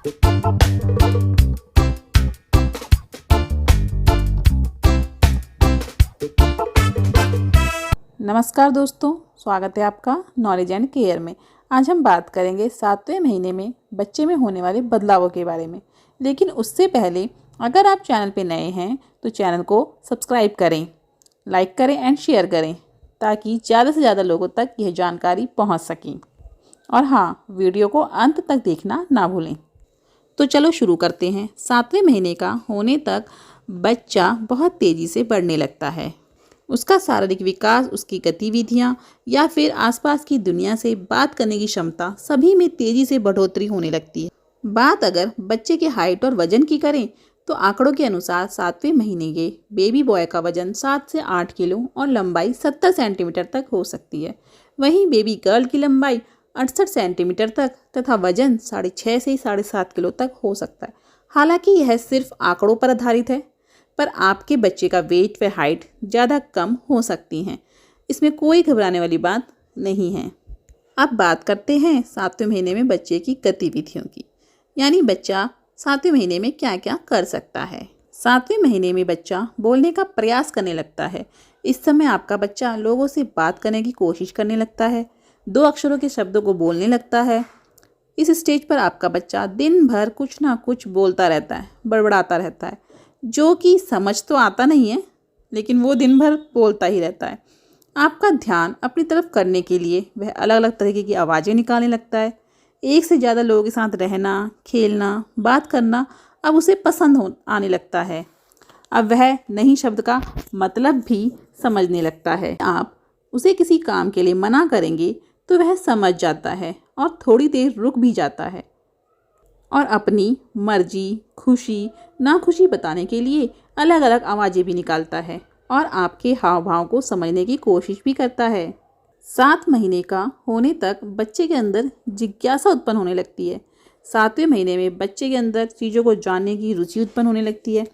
नमस्कार दोस्तों, स्वागत है आपका नॉलेज एंड केयर में। आज हम बात करेंगे 7वें महीने में बच्चे में होने वाले बदलावों के बारे में। लेकिन उससे पहले अगर आप चैनल पे नए हैं तो चैनल को सब्सक्राइब करें, लाइक करें एंड शेयर करें ताकि ज़्यादा से ज़्यादा लोगों तक यह जानकारी पहुंच सके। और हाँ, वीडियो को अंत तक देखना ना भूलें। तो चलो शुरू करते हैं। 7वें महीने का होने तक बच्चा बहुत तेज़ी से बढ़ने लगता है। उसका शारीरिक विकास, उसकी गतिविधियाँ या फिर आसपास की दुनिया से बात करने की क्षमता सभी में तेज़ी से बढ़ोतरी होने लगती है। बात अगर बच्चे के हाइट और वजन की करें तो आंकड़ों के अनुसार 7वें महीने के बेबी बॉय का वजन 7 से 8 किलो और लंबाई 70 सेंटीमीटर तक हो सकती है। वहीं बेबी गर्ल की लंबाई 68 सेंटीमीटर तक तथा वजन 6.5 से 7.5 किलो तक हो सकता है। हालांकि यह सिर्फ आंकड़ों पर आधारित है, पर आपके बच्चे का वेट व हाइट ज़्यादा कम हो सकती हैं। इसमें कोई घबराने वाली बात नहीं है। अब बात करते हैं 7वें महीने में बच्चे की गतिविधियों की, यानी बच्चा 7वें महीने में क्या क्या कर सकता है। 7वें महीने में बच्चा बोलने का प्रयास करने लगता है। इस समय आपका बच्चा लोगों से बात करने की कोशिश करने लगता है, 2 अक्षरों के शब्दों को बोलने लगता है। इस स्टेज पर आपका बच्चा दिन भर कुछ ना कुछ बोलता रहता है, बड़बड़ाता रहता है, जो कि समझ तो आता नहीं है, लेकिन वो दिन भर बोलता ही रहता है। आपका ध्यान अपनी तरफ करने के लिए वह अलग अलग तरीके की आवाज़ें निकालने लगता है। एक से ज़्यादा लोगों के साथ रहना, खेलना, बात करना अब उसे पसंद आने लगता है। अब वह नई शब्द का मतलब भी समझने लगता है। आप उसे किसी काम के लिए मना करेंगे तो वह समझ जाता है और थोड़ी देर रुक भी जाता है और अपनी मर्जी, खुशी, नाखुशी बताने के लिए अलग अलग आवाज़ें भी निकालता है और आपके हाव भाव को समझने की कोशिश भी करता है। 7 महीने का होने तक बच्चे के अंदर जिज्ञासा उत्पन्न होने लगती है। 7वें महीने में बच्चे के अंदर चीज़ों को जानने की रुचि उत्पन्न होने लगती है।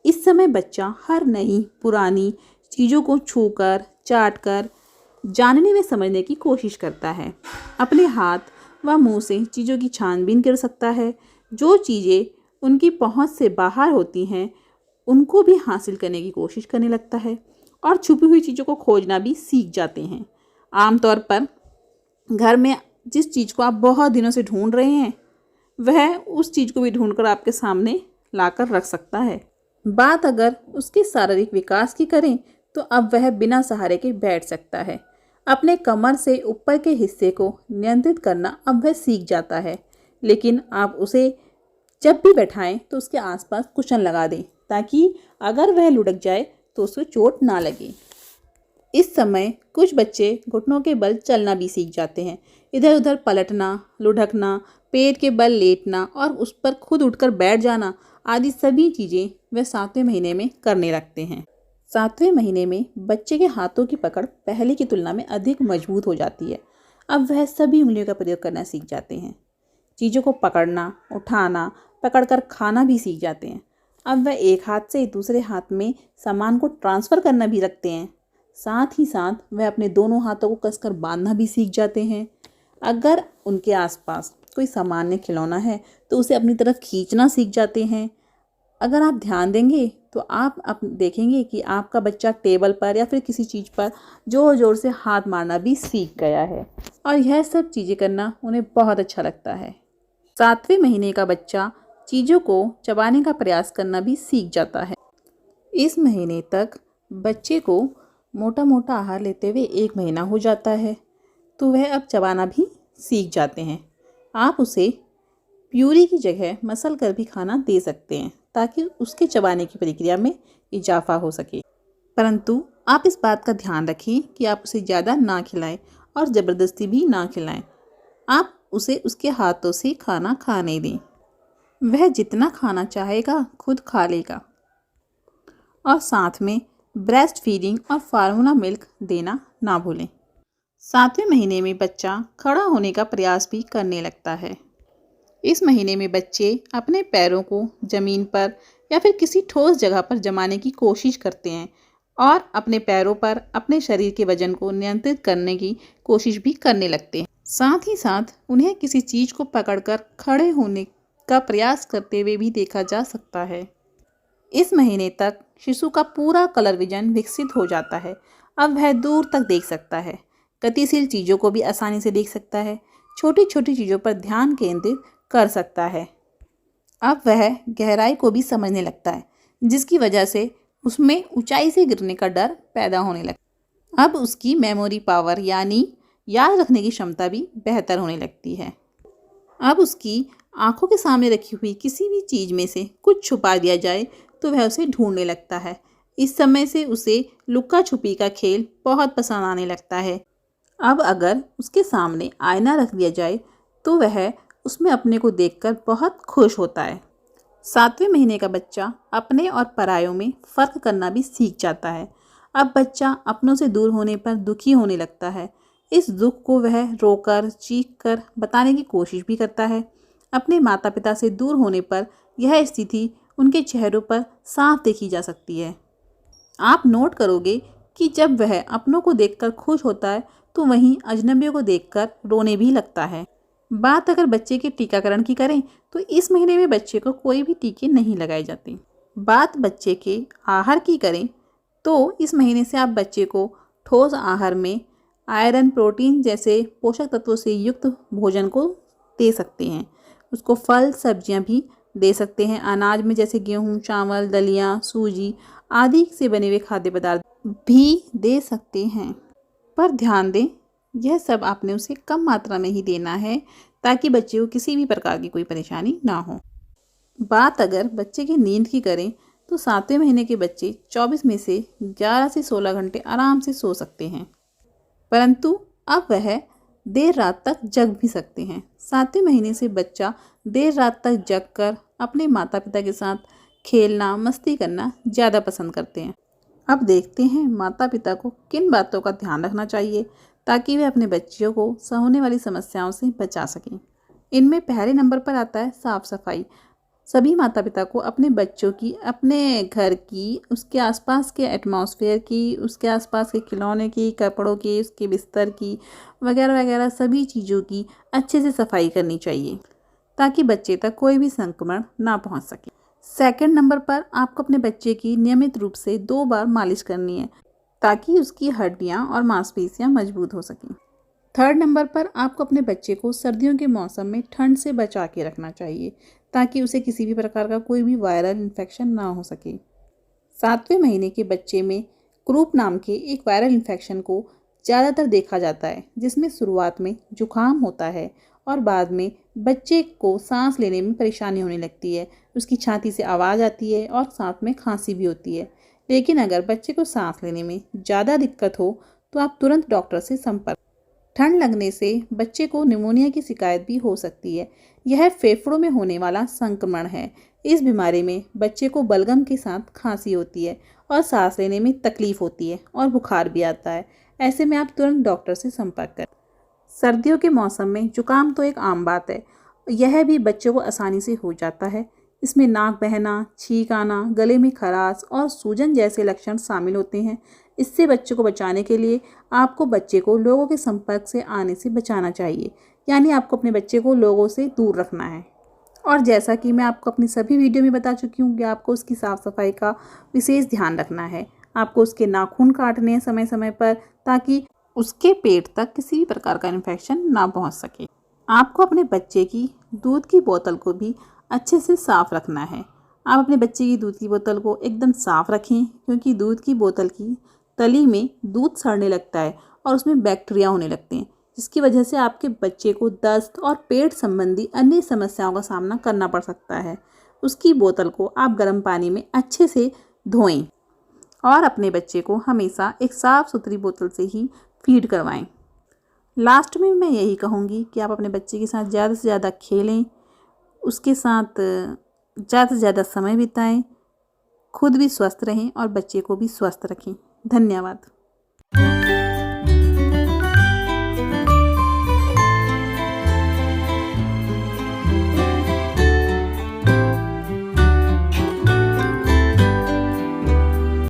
इस समय बच्चा हर नई पुरानी चीज़ों को छूकर, चाटकर जानने में समझने की कोशिश करता है। अपने हाथ व मुंह से चीज़ों की छानबीन कर सकता है। जो चीज़ें उनकी पहुंच से बाहर होती हैं उनको भी हासिल करने की कोशिश करने लगता है और छुपी हुई चीज़ों को खोजना भी सीख जाते हैं। आमतौर पर घर में जिस चीज़ को आप बहुत दिनों से ढूंढ रहे हैं वह उस चीज़ को भी ढूंढकर आपके सामने लाकर रख सकता है। बात अगर उसके शारीरिक विकास की करें तो अब वह बिना सहारे के बैठ सकता है। अपने कमर से ऊपर के हिस्से को नियंत्रित करना अब वह सीख जाता है, लेकिन आप उसे जब भी बैठाएं तो उसके आसपास कुशन लगा दें ताकि अगर वह लुढ़क जाए तो उसे चोट ना लगे। इस समय कुछ बच्चे घुटनों के बल चलना भी सीख जाते हैं। इधर उधर पलटना, लुढ़कना, पेट के बल लेटना और उस पर खुद उठकर बैठ जाना आदि सभी चीज़ें वह 7वें महीने में करने लगते हैं। 7वें महीने में बच्चे के हाथों की पकड़ पहले की तुलना में अधिक मजबूत हो जाती है। अब वह सभी उंगलियों का प्रयोग करना सीख जाते हैं। चीज़ों को पकड़ना, उठाना, पकड़कर खाना भी सीख जाते हैं। अब वह एक हाथ से दूसरे हाथ में सामान को ट्रांसफ़र करना भी रखते हैं। साथ ही साथ वह अपने दोनों हाथों को कसकर बांधना भी सीख जाते हैं। अगर उनके आसपास कोई सामान्य खिलौना है तो उसे अपनी तरफ खींचना सीख जाते हैं। अगर आप ध्यान देंगे तो आप देखेंगे कि आपका बच्चा टेबल पर या फिर किसी चीज़ पर ज़ोर ज़ोर से हाथ मारना भी सीख गया है और यह सब चीज़ें करना उन्हें बहुत अच्छा लगता है। 7वें महीने का बच्चा चीज़ों को चबाने का प्रयास करना भी सीख जाता है। इस महीने तक बच्चे को मोटा मोटा आहार लेते हुए 1 महीना हो जाता है तो वह अब चबाना भी सीख जाते हैं। आप उसे प्यूरी की जगह मसल कर भी खाना दे सकते हैं ताकि उसके चबाने की प्रक्रिया में इजाफा हो सके। परंतु आप इस बात का ध्यान रखें कि आप उसे ज़्यादा ना खिलाएं और ज़बरदस्ती भी ना खिलाएं। आप उसे उसके हाथों से खाना खाने दें। वह जितना खाना चाहेगा खुद खा लेगा। और साथ में ब्रेस्ट फीडिंग और फार्मूला मिल्क देना ना भूलें। 7वें महीने में बच्चा खड़ा होने का प्रयास भी करने लगता है। इस महीने में बच्चे अपने पैरों को ज़मीन पर या फिर किसी ठोस जगह पर जमाने की कोशिश करते हैं और अपने पैरों पर अपने शरीर के वजन को नियंत्रित करने की कोशिश भी करने लगते हैं। साथ ही साथ उन्हें किसी चीज़ को पकड़कर खड़े होने का प्रयास करते हुए भी देखा जा सकता है। इस महीने तक शिशु का पूरा कलर विजन विकसित हो जाता है। अब वह दूर तक देख सकता है, गतिशील चीज़ों को भी आसानी से देख सकता है, छोटी छोटी चीज़ों पर ध्यान केंद्रित कर सकता है। अब वह गहराई को भी समझने लगता है, जिसकी वजह से उसमें ऊंचाई से गिरने का डर पैदा होने लगता है। अब उसकी मेमोरी पावर यानी याद रखने की क्षमता भी बेहतर होने लगती है। अब उसकी आंखों के सामने रखी हुई किसी भी चीज़ में से कुछ छुपा दिया जाए तो वह उसे ढूंढने लगता है। इस समय से उसे लुक्का छुपी का खेल बहुत पसंद आने लगता है। अब अगर उसके सामने आईना रख दिया जाए तो वह उसमें अपने को देखकर बहुत खुश होता है। 7वें महीने का बच्चा अपने और परायों में फ़र्क करना भी सीख जाता है। अब बच्चा अपनों से दूर होने पर दुखी होने लगता है। इस दुख को वह रोकर चीख कर बताने की कोशिश भी करता है। अपने माता पिता से दूर होने पर यह स्थिति उनके चेहरों पर साफ देखी जा सकती है। आप नोट करोगे कि जब वह अपनों को देखकर खुश होता है तो वहीं अजनबियों को देखकर रोने भी लगता है। बात अगर बच्चे के टीकाकरण की करें तो इस महीने में बच्चे को कोई भी टीके नहीं लगाए जाते। बात बच्चे के आहार की करें तो इस महीने से आप बच्चे को ठोस आहार में आयरन, प्रोटीन जैसे पोषक तत्वों से युक्त भोजन को दे सकते हैं। उसको फल, सब्जियां भी दे सकते हैं। अनाज में जैसे गेहूं, चावल, दलिया, सूजी आदि से बने हुए खाद्य पदार्थ भी दे सकते हैं। पर ध्यान दें, यह सब आपने उसे कम मात्रा में ही देना है ताकि बच्चे को किसी भी प्रकार की कोई परेशानी ना हो। बात अगर बच्चे की नींद की करें तो 7वें महीने के बच्चे 24 में से 11 से 16 घंटे आराम से सो सकते हैं, परंतु अब वह देर रात तक जग भी सकते हैं। 7वें महीने से बच्चा देर रात तक जग कर अपने माता पिता के साथ खेलना, मस्ती करना ज़्यादा पसंद करते हैं। अब देखते हैं माता पिता को किन बातों का ध्यान रखना चाहिए ताकि वे अपने बच्चियों को होने वाली समस्याओं से बचा सकें। इनमें पहले नंबर पर आता है साफ़ सफाई। सभी माता पिता को अपने बच्चों की, अपने घर की, उसके आसपास के एटमॉस्फेयर की, उसके आसपास के खिलौने की, कपड़ों की, उसके बिस्तर की वगैरह वगैरह सभी चीज़ों की अच्छे से सफाई करनी चाहिए ताकि बच्चे तक कोई भी संक्रमण ना पहुंच सके। सेकंड नंबर पर आपको अपने बच्चे की नियमित रूप से 2 बार मालिश करनी है ताकि उसकी हड्डियां और मांसपेशियां मजबूत हो सकें। थर्ड नंबर पर आपको अपने बच्चे को सर्दियों के मौसम में ठंड से बचा के रखना चाहिए ताकि उसे किसी भी प्रकार का कोई भी वायरल इन्फेक्शन ना हो सके। 7वें महीने के बच्चे में क्रूप नाम के एक वायरल इन्फेक्शन को ज़्यादातर देखा जाता है, जिसमें शुरुआत में जुकाम होता है और बाद में बच्चे को सांस लेने में परेशानी होने लगती है। उसकी छाती से आवाज़ आती है और साथ में खांसी भी होती है। लेकिन अगर बच्चे को सांस लेने में ज़्यादा दिक्कत हो तो आप तुरंत डॉक्टर से संपर्क। ठंड लगने से बच्चे को निमोनिया की शिकायत भी हो सकती है। यह फेफड़ों में होने वाला संक्रमण है। इस बीमारी में बच्चे को बलगम के साथ खांसी होती है और सांस लेने में तकलीफ होती है और बुखार भी आता है। ऐसे में आप तुरंत डॉक्टर से संपर्क करें। सर्दियों के मौसम में जुकाम तो एक आम बात है, यह भी बच्चों को आसानी से हो जाता है। इसमें नाक बहना, छींक आना, गले में खराश और सूजन जैसे लक्षण शामिल होते हैं। इससे बच्चे को बचाने के लिए आपको बच्चे को लोगों के संपर्क से आने से बचाना चाहिए, यानी आपको अपने बच्चे को लोगों से दूर रखना है। और जैसा कि मैं आपको अपनी सभी वीडियो में बता चुकी हूँ कि आपको उसकी साफ़ सफाई का विशेष ध्यान रखना है। आपको उसके नाखून काटने हैं समय समय पर ताकि उसके पेट तक किसी भी प्रकार का इन्फेक्शन ना पहुँच सके। आपको अपने बच्चे की दूध की बोतल को भी अच्छे से साफ़ रखना है। आप अपने बच्चे की दूध की बोतल को एकदम साफ़ रखें, क्योंकि दूध की बोतल की तली में दूध सड़ने लगता है और उसमें बैक्टीरिया होने लगते हैं, जिसकी वजह से आपके बच्चे को दस्त और पेट संबंधी अन्य समस्याओं का सामना करना पड़ सकता है। उसकी बोतल को आप गर्म पानी में अच्छे से धोएं और अपने बच्चे को हमेशा एक साफ़ सुथरी बोतल से ही फीड करवाएं। लास्ट में मैं यही कहूँगी कि आप अपने बच्चे के साथ ज़्यादा से ज़्यादा खेलें, उसके साथ ज़्यादा से ज़्यादा समय बिताएं, खुद भी स्वस्थ रहें और बच्चे को भी स्वस्थ रखें। धन्यवाद।